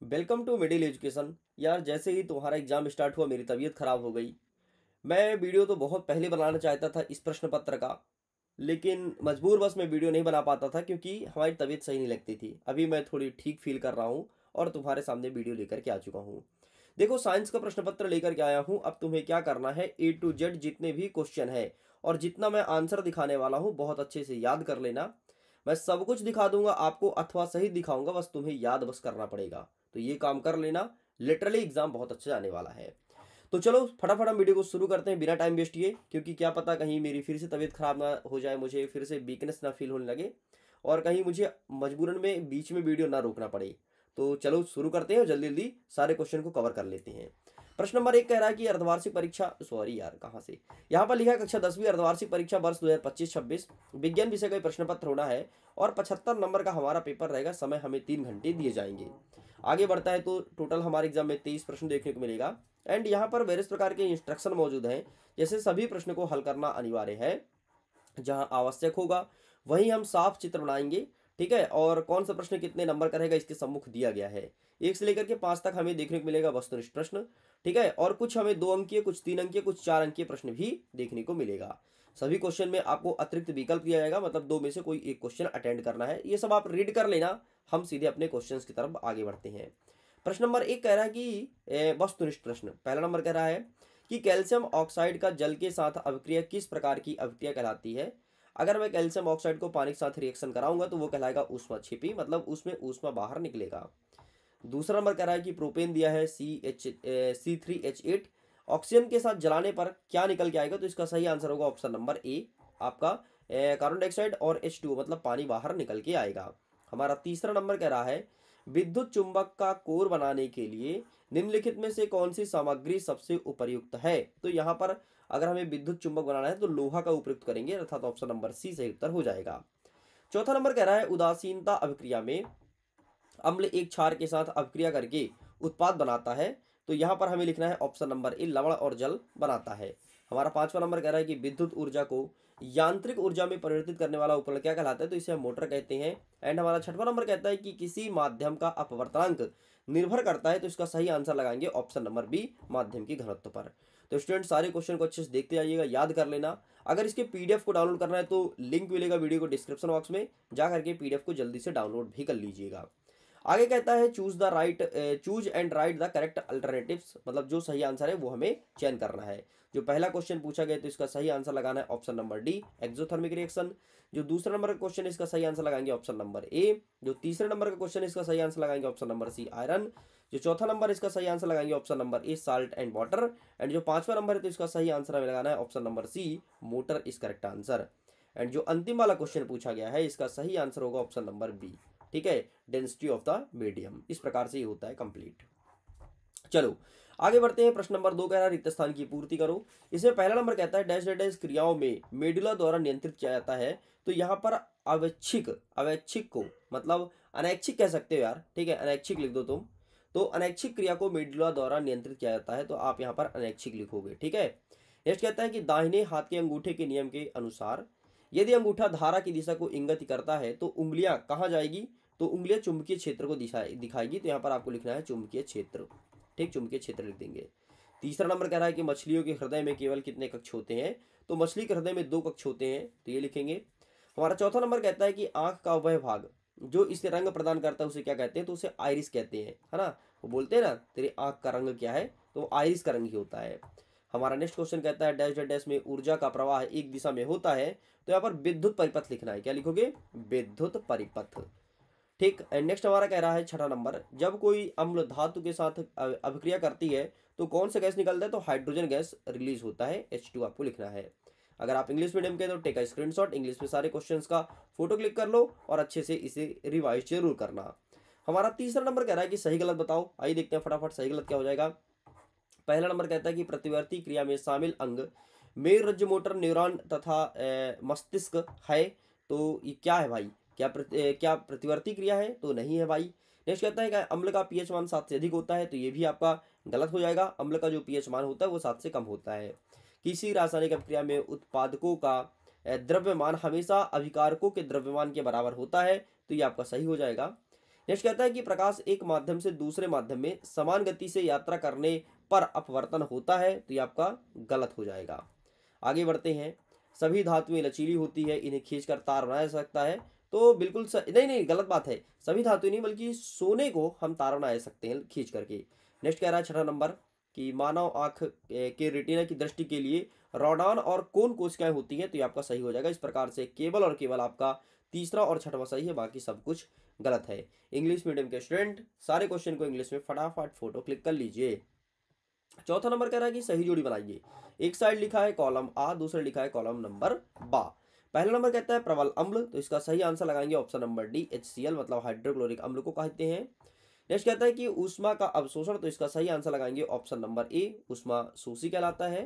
Welcome to middle education. यार जैसे ही तुम्हारा एग्जाम स्टार्ट हुआ मेरी तबीयत खराब हो गई। मैं वीडियो तो बहुत पहले बनाना चाहता था इस प्रश्न पत्र का, लेकिन मजबूर बस मैं वीडियो नहीं बना पाता था क्योंकि हमारी तबीयत सही नहीं लगती थी। अभी मैं थोड़ी ठीक फील कर रहा हूँ और तुम्हारे सामने वीडियो लेकर के आ चुका हूँ। देखो, साइंस का प्रश्न पत्र लेकर के आया हूँ। अब तुम्हें क्या करना है, A to Z जितने भी क्वेश्चन है और जितना मैं आंसर दिखाने वाला हूँ बहुत अच्छे से याद कर लेना। मैं सब कुछ दिखा दूंगा आपको अथवा सही दिखाऊंगा, बस तुम्हें याद बस करना पड़ेगा। तो ये काम कर लेना, लिटरली एग्जाम बहुत अच्छा जाने वाला है। तो चलो फटाफट हम वीडियो को शुरू करते हैं बिना टाइम वेस्ट किए, क्योंकि क्या पता कहीं मेरी फिर से तबीयत खराब ना हो जाए, मुझे फिर से वीकनेस ना फील होने लगे और कहीं मुझे मजबूरन में बीच में वीडियो ना रोकना पड़े। तो चलो शुरू करते हैं और जल्दी जल्दी सारे क्वेश्चन को कवर कर लेते हैं। प्रश्न नंबर 1 कह रहा है कि अर्धवार्षिक परीक्षा, सॉरी यार कहाँ से, यहाँ पर लिखा है कक्षा 10वीं अर्धवार्षिक परीक्षा वर्ष 2025-26 विज्ञान विषय का प्रश्न पत्र होना है और 75 नंबर का हमारा पेपर रहेगा। समय हमें 3 घंटे दिए जाएंगे। आगे बढ़ता है तो टोटल हमारे एग्जाम में 23 प्रश्न देखने को मिलेगा एंड यहाँ पर वेरियस प्रकार के इंस्ट्रक्शन मौजूद हैं। जैसे सभी प्रश्न को हल करना अनिवार्य है, जहां आवश्यक होगा वहीं हम साफ चित्र बनाएंगे। ठीक है, और कौन सा प्रश्न कितने नंबर का रहेगा इसके सम्मुख दिया गया है। 1 से लेकर के 5 तक हमें देखने को मिलेगा वस्तुनिष्ठ प्रश्न। ठीक है, और कुछ हमें 2 अंकीय, कुछ 3 अंकीय, कुछ 4 अंकीय प्रश्न भी देखने को मिलेगा। सभी क्वेश्चन में आपको अतिरिक्त विकल्प दिया जाएगा, मतलब 2 में से कोई एक क्वेश्चन अटेंड करना है। ये सब आप रीड कर लेना। हम सीधे अपने क्वेश्चन की तरफ आगे बढ़ते हैं। प्रश्न नंबर 1 कह रहा है कि वस्तुनिष्ठ प्रश्न पहला नंबर कह रहा है कि कैल्शियम ऑक्साइड का जल के साथ अभिक्रिया किस प्रकार की अभिक्रिया कहलाती है। अगर मैं कैल्शियम ऑक्साइड को पानी के साथ रिएक्शन कराऊंगा तो वो कहलाएगा ऊष्मा छिपी, मतलब उसमें ऊष्मा बाहर निकलेगा। दूसरा नंबर कह रहा है कि प्रोपेन दिया है C3H8 ऑक्सीजन के साथ जलाने पर क्या निकल के आएगा, तो इसका सही आंसर होगा ऑप्शन नंबर ए, आपका कार्बन डाइऑक्साइड और H2O मतलब पानी बाहर निकल के आएगा। हमारा तीसरा नंबर कह रहा है विद्युत चुंबक का कोर बनाने के लिए निम्नलिखित में से कौन सी सामग्री सबसे उपयुक्त है। तो यहाँ पर अगर हमें विद्युत चुंबक बनाना है तो लोहा का उपयुक्त करेंगे, अर्थात ऑप्शन नंबर सी सही उत्तर हो जाएगा। चौथा नंबर कह रहा है उदासीनता अभिक्रिया में अम्ल एक क्षार के साथ अभिक्रिया करके उत्पाद बनाता है। तो यहाँ पर हमें लिखना है ऑप्शन नंबर ए, लवण और जल बनाता है। हमारा पांचवा नंबर कह रहा है कि विद्युत ऊर्जा को यांत्रिक ऊर्जा में परिवर्तित करने वाला उपकरण क्या कहलाता है, तो इसे हम मोटर कहते हैं। एंड हमारा छठवां नंबर कहता है कि किसी माध्यम का अपवर्तनांक निर्भर करता है, तो इसका सही आंसर लगाएंगे ऑप्शन नंबर बी, माध्यम की घनत्व पर। तो स्टूडेंट सारे क्वेश्चन को अच्छे से देखते जाइएगा, याद कर लेना। अगर इसके पीडीएफ को डाउनलोड करना है तो लिंक मिलेगा वीडियो को डिस्क्रिप्शन बॉक्स में, जा करके पीडीएफ को जल्दी से डाउनलोड भी कर लीजिएगा। आगे कहता है choose and right the correct alternatives, मतलब जो सही आंसर है वो हमें चयन करना है। जो पहला क्वेश्चन पूछा गया तो इसका सही आंसर लगाना है option number D, exothermic reaction. जो दूसरा नंबर का क्वेश्चन इसका सही आंसर लगाएंगे ऑप्शन नंबर ए। जो तीसरे नंबर का क्वेश्चन इसका सही आंसर लगाएंगे ऑप्शन नंबर सी, आयरन। जो चौथा नंबर इसका सही आंसर लगाएंगे option number A, salt and water. And जो पांचवा नंबर है तो इसका सही आंसर हमें लगाना है option number C, motor is correct answer. And जो अंतिम वाला क्वेश्चन पूछा गया है इसका सही आंसर होगा ऑप्शन नंबर बी। ठीक है, डेंसिटी ऑफ द मीडियम, इस प्रकार से ये होता है कंप्लीट। चलो आगे बढ़ते हैं। प्रश्न नंबर 2 कह रहा है रिक्त स्थान की पूर्ति करो। इसमें पहला नंबर कहता है डैश डैश क्रियाओं में मेडुला द्वारा नियंत्रित किया जाता है। तो यहाँ पर अवैच्छिक को मतलब अनैच्छिक कह सकते हो यार, ठीक है, अनैच्छिक लिख दो तुम। तो अनैच्छिक क्रिया को मेडुला द्वारा नियंत्रित किया जाता है, तो आप यहाँ पर अनैच्छिक लिखोगे। ठीक है, नेक्स्ट कहता है कि दाहिने हाथ के अंगूठे के नियम के अनुसार यदि अंगूठा धारा की दिशा को इंगित करता है तो उंगलियां कहाँ जाएगी, तो उंगलियां चुंबकीय क्षेत्र को दिखाएगी। तो यहाँ पर आपको लिखना है चुंबकीय क्षेत्र। ठीक, चुंबकीय क्षेत्र लिख देंगे। तीसरा नंबर कह रहा है कि मछलियों के हृदय में केवल कितने कक्ष होते हैं, तो मछली के हृदय में 2 कक्ष होते हैं, तो ये लिखेंगे। हमारा चौथा नंबर कहता है कि आंख का वह भाग जो इसे रंग प्रदान करता है उसे क्या कहते हैं, तो उसे आइरिस कहते हैं, है ना। वो बोलते हैं ना तेरी आंख का रंग क्या है, तो आइरिस का रंग ही होता है। हमारा नेक्स्ट क्वेश्चन कहता है डैश डैश में ऊर्जा का प्रवाह एक दिशा में होता है, तो यहाँ पर विद्युत परिपथ लिखना है। क्या लिखोगे, विद्युत परिपथ। ठीक, एंड नेक्स्ट हमारा कह रहा है छठा नंबर, जब कोई अम्ल धातु के साथ अभिक्रिया करती है तो कौन सा गैस निकलता है, तो हाइड्रोजन गैस रिलीज होता है, H2 आपको लिखना है। अगर आप इंग्लिश मीडियम के तो टेक अ स्क्रीनशॉट, इंग्लिश में सारे क्वेश्चंस का फोटो क्लिक कर लो और अच्छे से इसे रिवाइज जरूर करना। हमारा तीसरा नंबर कह रहा है कि सही गलत बताओ। आइए देखते हैं फटाफट सही गलत क्या हो जाएगा। पहला नंबर कहता है कि प्रतिवर्ती क्रिया में शामिल अंग मेरुरज्जु मोटर न्यूरॉन तथा मस्तिष्क है। तो ये क्या है भाई, क्या प्रतिवर्ती क्रिया है, तो नहीं है भाई। नेक्स्ट कहता है कि अम्ल का पीएच मान 7 से अधिक होता है, तो ये भी आपका गलत हो जाएगा। अम्ल का जो पीएच मान होता है वो 7 से कम होता है। किसी रासायनिक अभिक्रिया में उत्पादकों का द्रव्यमान हमेशा अभिकारकों के द्रव्यमान के बराबर होता है, तो ये आपका सही हो जाएगा। नेक्स्ट कहता है कि प्रकाश एक माध्यम से दूसरे माध्यम में समान गति से यात्रा करने पर अपवर्तन होता है, तो ये आपका गलत हो जाएगा। आगे बढ़ते हैं। सभी धातुएं लचीली होती है, इन्हें खींचकर तार बनाया जा सकता है, तो बिल्कुल नहीं नहीं गलत बात है। सभी धातुएं नहीं बल्कि सोने को हम तार बना सकते हैं खींच करके। नेक्स्ट कह रहा है 6 नंबर कि मानव आंख के रेटिना की दृष्टि के लिए रोडान और कोन कोशिकाएं होती हैं, तो ये आपका सही हो जाएगा। इस प्रकार से केवल और केवल आपका तीसरा और छठवां सही है, बाकी सब कुछ गलत है। इंग्लिश मीडियम के स्टूडेंट सारे क्वेश्चन को इंग्लिश में फटाफट फोटो क्लिक कर लीजिए। चौथा नंबर कह रहा है कि सही जोड़ी बनाइए। एक साइड लिखा है कॉलम आ, दूसरा लिखा है कॉलम नंबर बा। पहला नंबर कहता है प्रबल अम्ल, तो इसका सही आंसर लगाएंगे ऑप्शन नंबर डी, HCl मतलब हाइड्रोक्लोरिक अम्ल को कहते हैं। नेक्स्ट कहता है कि ऊष्मा का अवशोषण, तो इसका सही आंसर लगाएंगे ऑप्शन नंबर ए, ऊष्मा शोषी कहलाता है।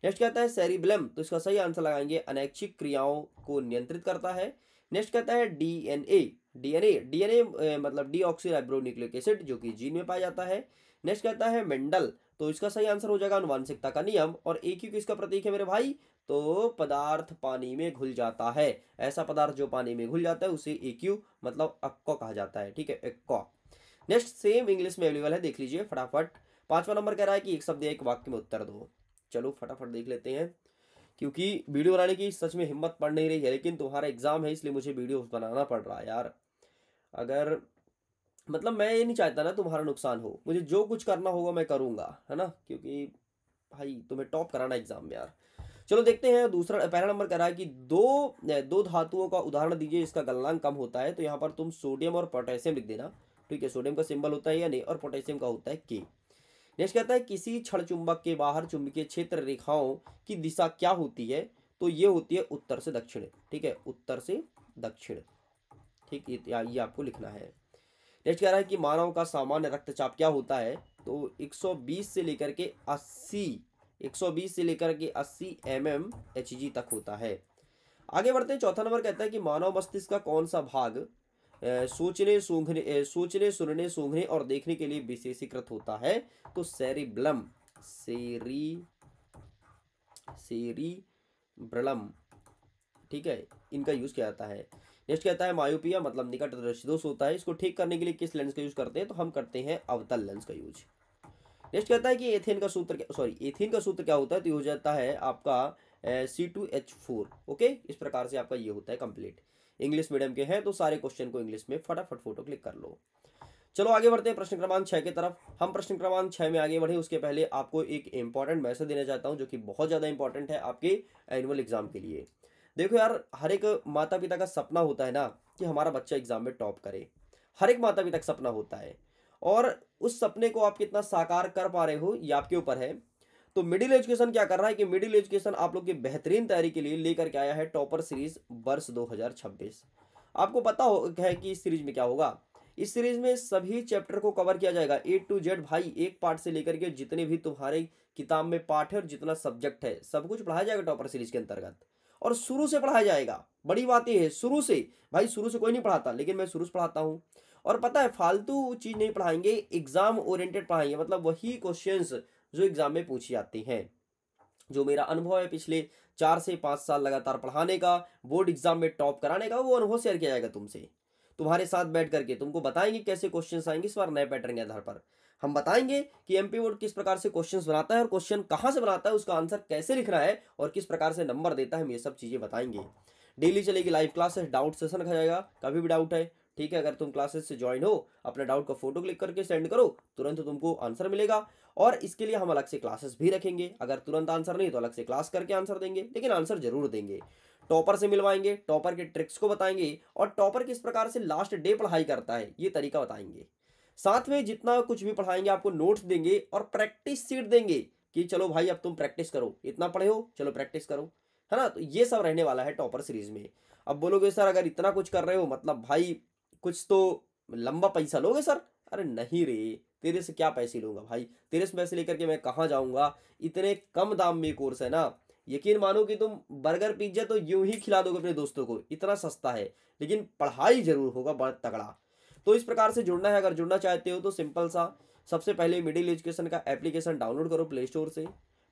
नेक्स्ट कहता है सेरिब्लम, तो इसका सही आंसर लगाएंगे अनैच्छिक क्रियाओं को नियंत्रित करता है। नेक्स्ट कहता है डीएनए, डीएनए मतलब डीऑक्सी राइबो न्यूक्लिक एसिड, जो कि जीन में पाया जाता है। नेक्स्ट कहता है मेंडल, तो इसका सही आंसर हो जाएगा अनुवांशिकता का नियम। और AQ किसका प्रतीक है मेरे भाई, तो पदार्थ पानी में घुल जाता है, ऐसा पदार्थ जो पानी में घुल जाता है उसे AQ मतलब अक्वा कहा जाता है, ठीक है, एक्वा। नेक्स्ट सेम इंग्लिश में अवेलेबल है, देख लीजिए फटाफट। 5वां नंबर कह रहा है कि एक शब्द या एक वाक्य में उत्तर दो। चलो फटाफट देख लेते हैं, क्योंकि वीडियो बनाने की सच में हिम्मत पड़ नहीं रही है, लेकिन तुम्हारा एग्जाम है इसलिए मुझे वीडियो बनाना पड़ रहा है यार। अगर मतलब मैं ये नहीं चाहता ना तुम्हारा नुकसान हो, मुझे जो कुछ करना होगा मैं करूंगा, है ना, क्योंकि भाई तुम्हें टॉप कराना एग्जाम में यार। चलो देखते हैं दूसरा। पहला नंबर कह रहा है कि दो धातुओं का उदाहरण दीजिए जिसका गलनांक कम होता है, तो यहाँ पर तुम सोडियम और पोटेशियम लिख देना, ठीक है। सोडियम का सिंबल होता है या नहीं, और पोटेशियम का होता है के। नेक्स्ट कहता है किसी क्षण चुंबक के बाहर चुंबकीय क्षेत्र रेखाओं की दिशा क्या होती है, तो ये होती है उत्तर से दक्षिण, ठीक है, उत्तर से दक्षिण, ठीक, ये आपको लिखना है। नेक्स्ट कह रहा है कि मानव का सामान्य रक्तचाप क्या होता है, तो 120 से लेकर के 80 mmHg तक होता है। आगे बढ़ते हैं। चौथा नंबर कहता है कि मानव मस्तिष्क का कौन सा भाग सोचने सुनने सूंघने और देखने के लिए विशेषीकृत होता है, तो सेरिब्लम, सेरिब्रलम, ठीक है, इनका यूज किया जाता है। नेक्स्ट कहता है मायोपिया मतलब निकट दृष्टि दोष होता है, इसको ठीक करने के लिए किस लेंस का यूज करते हैं, तो हम करते हैं अवतल लेंस का यूज। नेक्स्ट कहता है कि एथेन का सूत्र क्या होता है, तो ये हो जाता है आपका C2H4, ओके। इस प्रकार से आपका ये होता है कंप्लीट। इंग्लिश मीडियम के हैं तो सारे क्वेश्चन को इंग्लिश में फटाफट फोटो क्लिक कर लो। चलो आगे बढ़ते हैं प्रश्न क्रमांक 6 की तरफ। हम प्रश्न क्रमांक 6 में आगे बढ़े उसके पहले आपको एक इंपॉर्टेंट मैसेज देना चाहता हूं, जो कि बहुत ज्यादा इंपॉर्टेंट है आपके एनुअल एग्जाम के लिए। देखो यार, हर एक माता पिता का सपना होता है ना कि हमारा बच्चा एग्जाम में टॉप करे, हर एक माता पिता का सपना होता है, और उस सपने को आप कितना साकार कर पा रहे हो ये आपके ऊपर है। तो मिडिल एजुकेशन क्या कर रहा है कि मिडिल एजुकेशन आप लोग की बेहतरीन तैयारी के लिए लेकर के आया है टॉपर सीरीज वर्ष 2026। आपको पता है कि इस सीरीज में क्या होगा। इस सीरीज में सभी चैप्टर को कवर किया जाएगा A to Z भाई, एक पार्ट से लेकर के जितने भी तुम्हारे किताब में पार्ट है और जितना सब्जेक्ट है सब कुछ पढ़ाया जाएगा टॉपर सीरीज के अंतर्गत, और शुरू से पढ़ाया जाएगा। बड़ी बात यह है शुरू से, भाई शुरू से कोई नहीं पढ़ाता, लेकिन मैं शुरू से पढ़ाता हूँ। और पता है फालतू चीज नहीं पढ़ाएंगे, एग्जाम ओरिएंटेड पढ़ाएंगे, मतलब वही क्वेश्चंस जो एग्जाम में पूछी जाती हैं। जो मेरा अनुभव है पिछले 4 से 5 साल लगातार पढ़ाने का, बोर्ड एग्जाम में टॉप कराने का, वो अनुभव शेयर किया जाएगा तुमसे। तुम्हारे साथ बैठ करके तुमको बताएंगे कैसे क्वेश्चंस आएंगे इस बार नए पैटर्न के आधार पर। हम बताएंगे कि एमपी बोर्ड किस प्रकार से क्वेश्चंस बनाता है और क्वेश्चन कहां से बनाता है, उसका आंसर कैसे लिखना है और किस प्रकार से नंबर देता है, हम ये सब चीजें बताएंगे। डेली चलेगी लाइव क्लासेस, डाउट सेशन रखा जाएगा, कभी भी डाउट है, ठीक है, अगर तुम क्लासेस से ज्वाइन हो अपना डाउट का फोटो क्लिक करके सेंड करो, तुरंत तुमको आंसर मिलेगा। और इसके लिए हम अलग से क्लासेस भी रखेंगे, अगर तुरंत आंसर नहीं तो अलग से क्लास करके आंसर देंगे, लेकिन आंसर जरूर देंगे। टॉपर से मिलवाएंगे, टॉपर के ट्रिक्स को बताएंगे, और टॉपर किस प्रकार से लास्ट डे पढ़ाई करता है ये तरीका बताएंगे। साथ में जितना कुछ भी पढ़ाएंगे आपको नोट्स देंगे और प्रैक्टिस सीट देंगे कि चलो भाई अब तुम प्रैक्टिस करो, इतना पढ़े हो चलो प्रैक्टिस करो, है ना। तो ये सब रहने वाला है टॉपर सीरीज में। अब बोलोगे सर अगर इतना कुछ कर रहे हो मतलब भाई कुछ तो लंबा पैसा लोगे सर, अरे नहीं रे, तेरे से क्या पैसे लूंगा भाई, तेरे से पैसे लेकर के मैं कहाँ जाऊंगा, इतने कम दाम में कोर्स है ना। यकीन मानो कि तुम बर्गर पिज्जा तो यूं ही खिला दोगे अपने दोस्तों को, इतना सस्ता है, लेकिन पढ़ाई जरूर होगा बड़ा तगड़ा। तो इस प्रकार से जुड़ना है, अगर जुड़ना चाहते हो तो सिंपल सा, सबसे पहले मिडिल एजुकेशन का एप्लीकेशन डाउनलोड करो प्ले स्टोर से,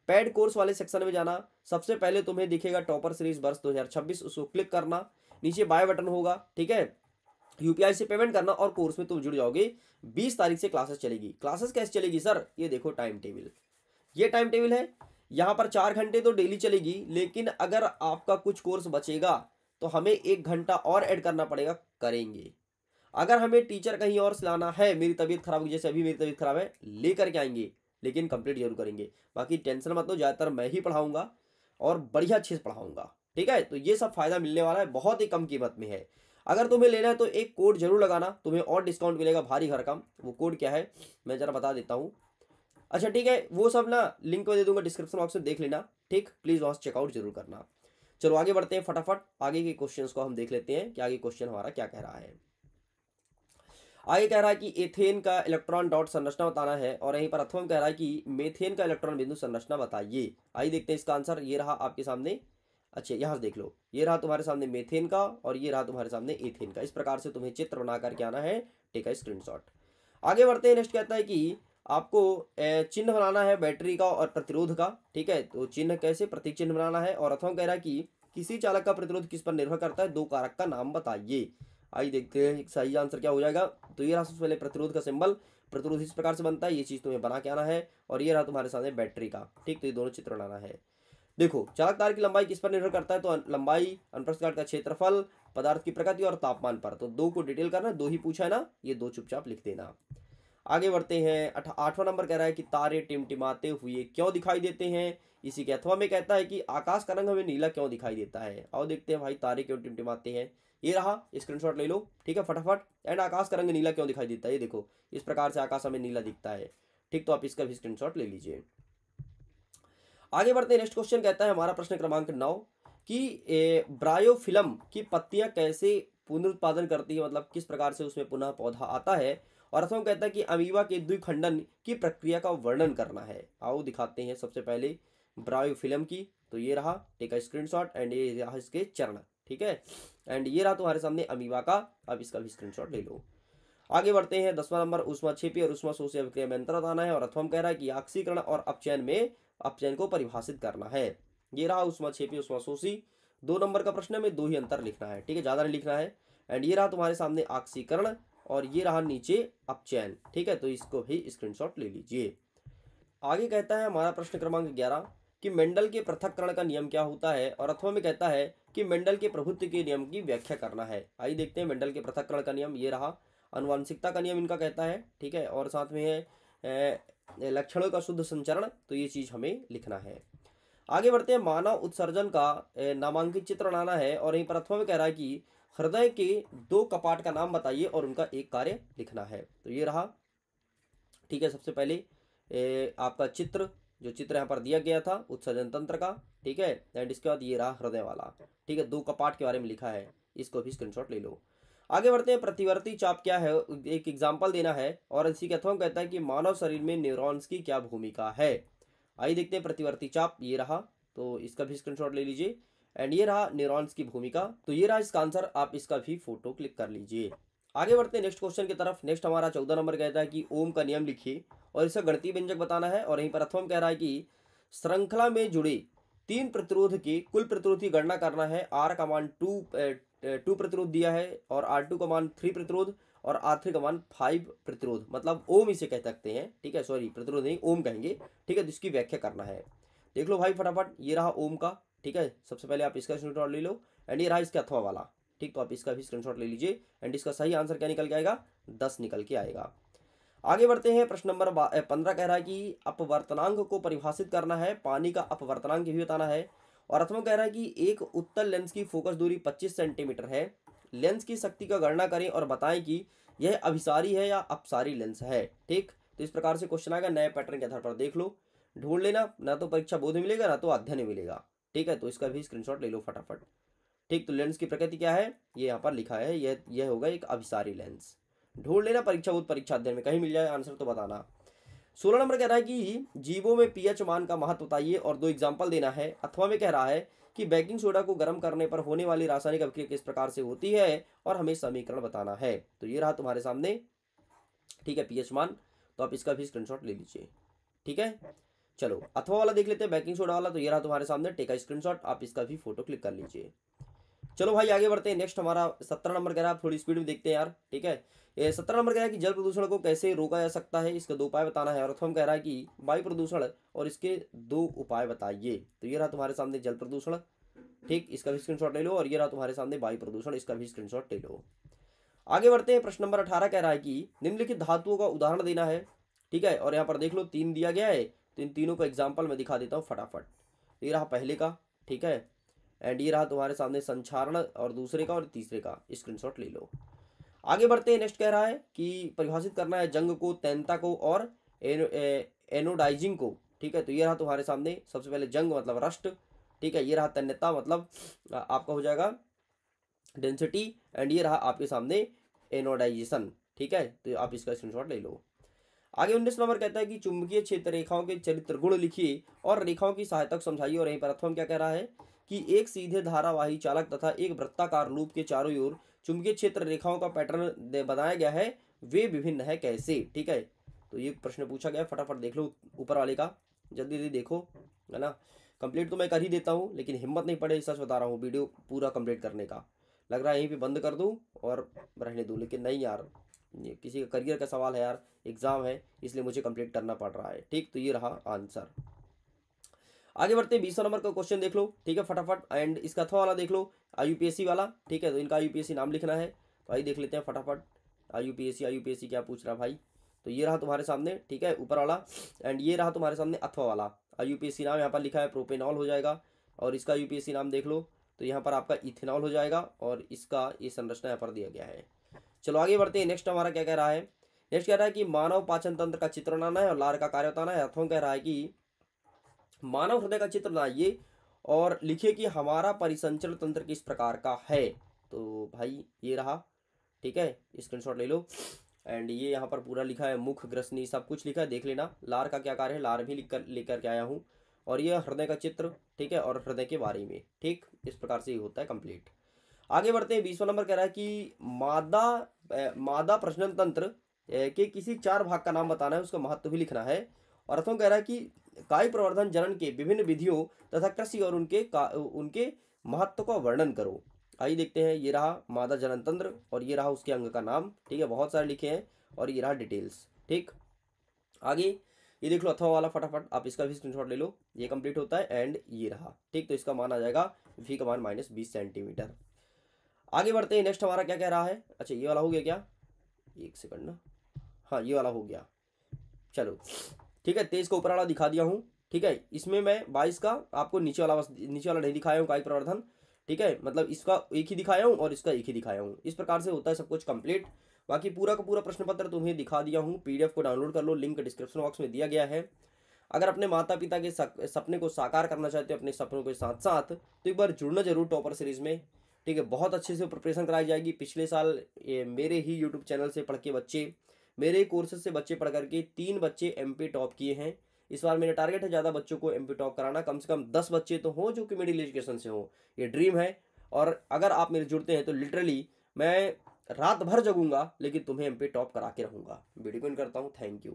पेड कोर्स वाले सेक्शन में जाना, सबसे पहले तुम्हें दिखेगा टॉपर सीरीज वर्ष 2026, उसको क्लिक करना, नीचे बाय बटन होगा, ठीक है, यूपीआई से पेमेंट करना और कोर्स में तुम जुड़ जाओगे। 20 तारीख से क्लासेस चलेगी। क्लासेस कैसे चलेगी सर? ये देखो टाइम टेबल, ये टाइम टेबल है। यहाँ पर 4 घंटे तो डेली चलेगी, लेकिन अगर आपका कुछ कोर्स बचेगा तो हमें 1 घंटा और ऐड करना पड़ेगा, करेंगे। अगर हमें टीचर कहीं और से लाना है, मेरी तबीयत खराब हो, जैसे अभी मेरी तबीयत खराब है, लेकर के आएंगे, लेकिन कंप्लीट जरूर करेंगे। बाकी टेंशन मत लो, ज़्यादातर मैं ही पढ़ाऊंगा और बढ़िया अच्छे से पढ़ाऊंगा, ठीक है। तो ये सब फायदा मिलने वाला है, बहुत ही कम कीमत में है। अगर तुम्हें लेना है तो एक कोड जरूर लगाना, तुम्हें और डिस्काउंट मिलेगा भारी भरकम। वो कोड क्या है मैं जरा बता देता हूँ। अच्छा ठीक है, वो सब ना लिंक में दे दूंगा डिस्क्रिप्शन बॉक्स में, देख लेना, ठीक। प्लीज़ वहाँ से चेकआउट जरूर करना। चलो आगे बढ़ते हैं, फटाफट आगे के क्वेश्चंस को हम देख लेते हैं कि आगे क्वेश्चन हमारा क्या कह रहा है। आगे कह रहा है कि एथेन का इलेक्ट्रॉन डॉट संरचना बताना है, और यहीं पर अथवा कह रहा है कि मेथेन का इलेक्ट्रॉन बिंदु संरचना बताइए। आइए देखते हैं इसका आंसर। ये रहा आपके सामने, अच्छा यहाँ से देख लो, ये रहा तुम्हारे सामने मेथेन का और ये रहा तुम्हारे सामने एथेन का। इस प्रकार से तुम्हें चित्र बना करके आना है, टेक अ स्क्रीनशॉट। आगे बढ़ते हैं, नेक्स्ट कहता है कि आपको चिन्ह बनाना है बैटरी का और प्रतिरोध का, ठीक है। तो चिन्ह कैसे, प्रतीक चिन्ह बनाना है। और अथवा कह रहा है कि किसी चालक का प्रतिरोध किस पर निर्भर करता है, 2 कारक का नाम बताइए। आइए देखते हैं सही आंसर क्या हो जाएगा। तो ये रहा सबसे पहले प्रतिरोध का सिंबल, प्रतिरोध इस प्रकार से बनता है, ये चीज़ तुम्हें बना के आना है। और ये रहा तुम्हारे सामने बैटरी का, ठीक। तो ये दोनों चित्र बनाना है। देखो चालक तार की लंबाई किस पर निर्भर करता है, तो लंबाई, अनुप्रस्थ काट का क्षेत्रफल, पदार्थ की प्रकृति और तापमान पर। तो 2 को डिटेल करना, 2 ही पूछा है ना, ये 2 चुपचाप लिख देना। आगे बढ़ते हैं, 8वां नंबर कह रहा है कि तारे टिमटिमाते हुए क्यों दिखाई देते हैं। इसी के अथवा में कहता है कि आकाश का रंग हमें नीला क्यों दिखाई देता है। आओ देखते हैं भाई, तारे क्यों टिमटिमाते हैं। ये रहा, स्क्रीनशॉट ले लो, ठीक है फटाफट। एंड आकाश का रंग नीला क्यों दिखाई देता है, ये देखो इस प्रकार से आकाश हमें नीला दिखता है, ठीक। तो आप इसका भी स्क्रीनशॉट ले लीजिए। आगे बढ़ते हैं, नेक्स्ट क्वेश्चन कहता है हमारा प्रश्न क्रमांक 9 कि ब्रायोफिल्म की पत्तियां कैसे पुनरुत्पादन करती है, मतलब किस प्रकार से उसमें पुनः पौधा आता है। और अथवा कहता है कि अमीबा के द्विखंडन की प्रक्रिया का वर्णन करना है। आओ दिखाते हैं सबसे पहले ब्रायोफिल्म की। तो ये रहा, टेक अ स्क्रीनशॉट, एंड ये रहा इसके चरण, ठीक है। एंड ये रहा तुम्हारे सामने अमीबा का, अब इसका भी स्क्रीनशॉट ले लो। आगे बढ़ते हैं, 10वां नंबर ऊष्माक्षेपी और ऊष्माशोषी अभिक्रिया में अंतर बताना है। और अथवा कह रहा है कि ऑक्सीकरण और अपचयन में अपचयन को परिभाषित करना है। ये रहा ऊष्माक्षेपी ऊष्माशोषी, 2 नंबर का प्रश्न है, में 2 ही अंतर लिखना है, ठीक है, ज़्यादा नहीं लिखना है। एंड ये रहा तुम्हारे सामने ऑक्सीकरण और ये रहा नीचे अपचयन, ठीक है। तो इसको भी स्क्रीनशॉट ले लीजिए। आगे कहता है हमारा प्रश्न क्रमांक 11 कि मेंडल के पृथक्करण का नियम क्या होता है। और अथवा में कहता है कि मेंडल के प्रभुत्व के नियम की व्याख्या करना है। आइए देखते हैं मेंडल के पृथक्करण का नियम। ये रहा, अनुवांशिकता का नियम इनका कहता है, ठीक है। और साथ में है लक्षणों का शुद्ध संचरण, तो ये चीज़ हमें लिखना है। आगे बढ़ते हैं, मानव उत्सर्जन का नामांकित चित्र बनाना है। और यहीं पर अथवा में कह रहा है कि हृदय के 2 कपाट का नाम बताइए और उनका एक कार्य लिखना है। तो ये रहा, ठीक है। सबसे पहले आपका चित्र, जो चित्र यहाँ पर दिया गया था उत्सर्जन तंत्र का, ठीक है। एंड इसके बाद ये रहा हृदय वाला, ठीक है। 2 कपाट के बारे में लिखा है, इसको भी स्क्रीनशॉट ले लो। आगे बढ़ते हैं, प्रतिवर्ती चाप क्या है, एक एग्जाम्पल देना है। और इसी के अथवा कहता है कि मानव शरीर में न्यूरॉन्स की क्या भूमिका है। आइए देखते हैं प्रतिवर्ती चाप, ये रहा, तो इसका भी स्क्रीनशॉट ले लीजिए। एंड ये रहा न्यूरॉन्स की भूमिका, तो ये रहा इसका आंसर, आप इसका भी फोटो क्लिक कर लीजिए। आगे बढ़ते हैं नेक्स्ट क्वेश्चन की तरफ। नेक्स्ट हमारा 14 नंबर कहता है कि ओम का नियम लिखिए और इसका गणितीय व्यंजक बताना है। और यहीं पर अथवा कह रहा है कि श्रृंखला में जुड़े 3 प्रतिरोध के कुल प्रतिरोध की गणना करना है। आर का मान 2 प्रतिरोध दिया है, और R2 का मान 3 प्रतिरोध, और R3 का मान 5 प्रतिरोध, मतलब ओम इसे कह सकते हैं, ठीक है। सॉरी प्रतिरोध नहीं, ओम कहेंगे, ठीक है। तो इसकी व्याख्या करना है, देख लो भाई फटाफट। ये रहा ओम का, ठीक है। सबसे पहले आप इसका स्क्रीनशॉट ले लो। एंड ये रहा इसके अथवा वाला, ठीक। तो आप इसका भी स्क्रीनशॉट ले लीजिए। एंड इसका सही आंसर क्या निकल के आएगा, 10 निकल के आएगा। आगे बढ़ते हैं, प्रश्न नंबर 15 कह रहा है कि अपवर्तनांक को परिभाषित करना है, पानी का अपवर्तनांक भी बताना है। और अथवा कह रहा है कि एक उत्तल लेंस की फोकस दूरी 25 सेंटीमीटर है, लेंस की शक्ति का गणना करें और बताएं कि यह अभिसारी है या अपसारी लेंस है, ठीक। तो इस प्रकार से क्वेश्चन आएगा, नए पैटर्न के आधार पर देख लो, ढूंढ लेना, ना तो परीक्षा बोध में मिलेगा ना तो अध्ययन में मिलेगा, ठीक है। तो इसका भी स्क्रीनशॉट ले लो फटाफट, ठीक। तो लेंस की प्रकृति क्या है, ये यहाँ पर लिखा है, यह होगा एक अभिसारी लेंस। ढूंढ लेना, परीक्षा बोध परीक्षा अध्ययन में कहीं मिल जाए आंसर तो बताना। 16 नंबर कह रहा है कि जीवों में पीएच मान का महत्व बताइए और 2 एग्जाम्पल देना है। अथवा में कह रहा है कि बेकिंग सोडा को गर्म करने पर होने वाली रासायनिक अभिक्रिया किस प्रकार से होती है और हमें समीकरण बताना है। तो ये रहा तुम्हारे सामने, ठीक है, पीएच मान। तो आप इसका भी स्क्रीनशॉट ले लीजिए, ठीक है। चलो अथवा वाला देख लेते हैं, बेकिंग सोडा वाला। तो ये रहा तुम्हारे सामने, टेक अ स्क्रीनशॉट, आप इसका भी फोटो क्लिक कर लीजिए। चलो भाई आगे बढ़ते हैं। नेक्स्ट हमारा 17 नंबर कह रहा है, आप थोड़ी स्पीड में देखते हैं यार, ठीक है। ये 17 नंबर कह रहा है कि जल प्रदूषण को कैसे रोका जा सकता है, इसका 2 उपाय बताना है। और प्रथम कह रहा है कि वायु प्रदूषण और इसके 2 उपाय बताइए। तो ये रहा तुम्हारे सामने जल प्रदूषण, ठीक, इसका भी स्क्रीनशॉट ले लो। और ये रहा तुम्हारे सामने वायु प्रदूषण, इसका भी स्क्रीनशॉट ले लो। आगे बढ़ते हैं। प्रश्न नंबर 18 कह रहा है कि निम्नलिखित धातुओं का उदाहरण देना है, ठीक है। और यहाँ पर देख लो 3 दिया गया है, तो इन तीनों का एग्जाम्पल मैं दिखा देता हूँ फटाफट। ये रहा पहले का, ठीक है, एंड ये रहा तुम्हारे सामने संचारण और दूसरे का और तीसरे का, स्क्रीनशॉट ले लो। आगे बढ़ते हैं। नेक्स्ट कह रहा है कि परिभाषित करना है जंग को, तैनता को और एनोडाइजिंग को, ठीक है। तो ये रहा तुम्हारे सामने सबसे पहले जंग मतलब रस्ट, ठीक है। ये रहा तन्यता मतलब आपका हो जाएगा डेंसिटी, एंड ये रहा आपके सामने एनोडाइजेशन, ठीक है। तो आप इसका स्क्रीनशॉट ले लो। आगे 19 नंबर कहता है कि चुंबकीय क्षेत्र रेखाओं के चरित्र गुण लिखिए और रेखाओं की सहायता समझाइए। और यहीं पर प्रथम क्या कह रहा है कि एक सीधे धारावाही चालक तथा एक वृत्ताकार लूप के चारों ओर चुंबकीय क्षेत्र रेखाओं का पैटर्न बनाया गया है, वे विभिन्न है कैसे, ठीक है। तो ये प्रश्न पूछा गया, फटाफट देख लो ऊपर वाले का, जल्दी जल्दी देखो, है ना। कंप्लीट तो मैं कर ही देता हूँ, लेकिन हिम्मत नहीं पड़े, सच बता रहा हूँ, वीडियो पूरा कंप्लीट करने का। लग रहा है यहीं पे बंद कर दूँ और रहने दूँ, लेकिन नहीं यार, ये किसी का करियर का सवाल है यार, एग्जाम है, इसलिए मुझे कंप्लीट करना पड़ रहा है, ठीक। तो ये रहा आंसर। आगे बढ़ते हैं। 20 नंबर का क्वेश्चन देख लो, ठीक है, फटाफट। एंड इसका अथवा वाला देख लो, IUPAC वाला, ठीक है। तो इनका IUPAC नाम लिखना है, तो आइए देख लेते हैं फटाफट। IUPAC क्या पूछ रहा भाई। तो ये रहा तुम्हारे सामने, ठीक है, ऊपर वाला। एंड ये रहा तुम्हारे सामने अथवा वाला। IUPAC नाम यहाँ पर लिखा है प्रोपेनॉल हो जाएगा, और इसका IUPAC नाम देख लो, तो यहाँ पर आपका इथेनॉल हो जाएगा, और इसका ये संरचना यहाँ पर दिया गया है। चलो आगे बढ़ते हैं। नेक्स्ट हमारा क्या कह रहा है। नेक्स्ट कह रहा है कि मानव पाचन तंत्र का चित्र बनाना है और लार का कार्य बताना है। अथवा कह रहा है कि मानव हृदय का चित्र बनाइए और लिखिए कि हमारा परिसंचरण तंत्र किस प्रकार का है। तो भाई ये रहा, ठीक है, स्क्रीनशॉट ले लो। एंड ये यहाँ पर पूरा लिखा है, मुख ग्रसनी सब कुछ लिखा है, देख लेना। लार का क्या कार्य है, लार भी लेकर के आया हूँ। और ये हृदय का चित्र, ठीक है, और हृदय के बारे में, ठीक, इस प्रकार से ये होता है कंप्लीट। आगे बढ़ते हैं। 20वां नंबर कह रहा है कि मादा प्रजनन तंत्र के किसी 4 भाग का नाम बताना है, उसका महत्व भी लिखना है। और अर्थों कह रहा है कि कायी प्रवर्धन जनन के विभिन्न विधियों तथा कृषि और उनके महत्व का वर्णन करो। आइए देखते हैं। ये रहा मादा जनन तंत्र, और ये रहा उसके अंग का नाम, ठीक है, बहुत सारे लिखे हैं, और ये रहा डिटेल्स, ठीक। आगे ये देख लो अथवा वाला, फटाफट आप इसका भी स्क्रीनशॉट ले लो, ये कंप्लीट होता है। एंड ये रहा, ठीक। तो इसका मान आ जाएगा v का मान -20 सेंटीमीटर। आगे बढ़ते हैं। नेक्स्ट हमारा क्या कह रहा है, अच्छा ये वाला हो गया क्या, एक सेकंड ना, हाँ ये वाला हो गया, चलो ठीक है। 23 का ऊपर वाला दिखा दिया हूँ, ठीक है। इसमें मैं 22 का आपको नीचे वाला नहीं दिखाया हूँ, कायिक प्रवर्धन, ठीक है, मतलब इसका एक ही दिखाया हूँ और इसका एक ही दिखाया हूँ। इस प्रकार से होता है सब कुछ कंप्लीट। बाकी पूरा का पूरा प्रश्न पत्र तुम्हें दिखा दिया हूँ, PDF को डाउनलोड कर लो, लिंक डिस्क्रिप्शन बॉक्स में दिया गया है। अगर अपने माता पिता के सपने को साकार करना चाहते हो अपने सपनों के साथ साथ, तो एक बार जुड़ना जरूर टॉपर सीरीज में, ठीक है। बहुत अच्छे से प्रिपरेशन कराई जाएगी। पिछले साल मेरे ही यूट्यूब चैनल से पढ़ के बच्चे, मेरे कोर्सेज से बच्चे पढ़ करके 3 बच्चे MP टॉप किए हैं। इस बार मेरा टारगेट है ज़्यादा बच्चों को MP टॉप कराना, कम से कम 10 बच्चे तो हों जो कि मिडिल एजुकेशन से हों, ये ड्रीम है। और अगर आप मेरे जुड़ते हैं तो लिटरली मैं रात भर जगूंगा, लेकिन तुम्हें MP टॉप करा के रहूँगा। वीडियो को करता हूँ, थैंक यू।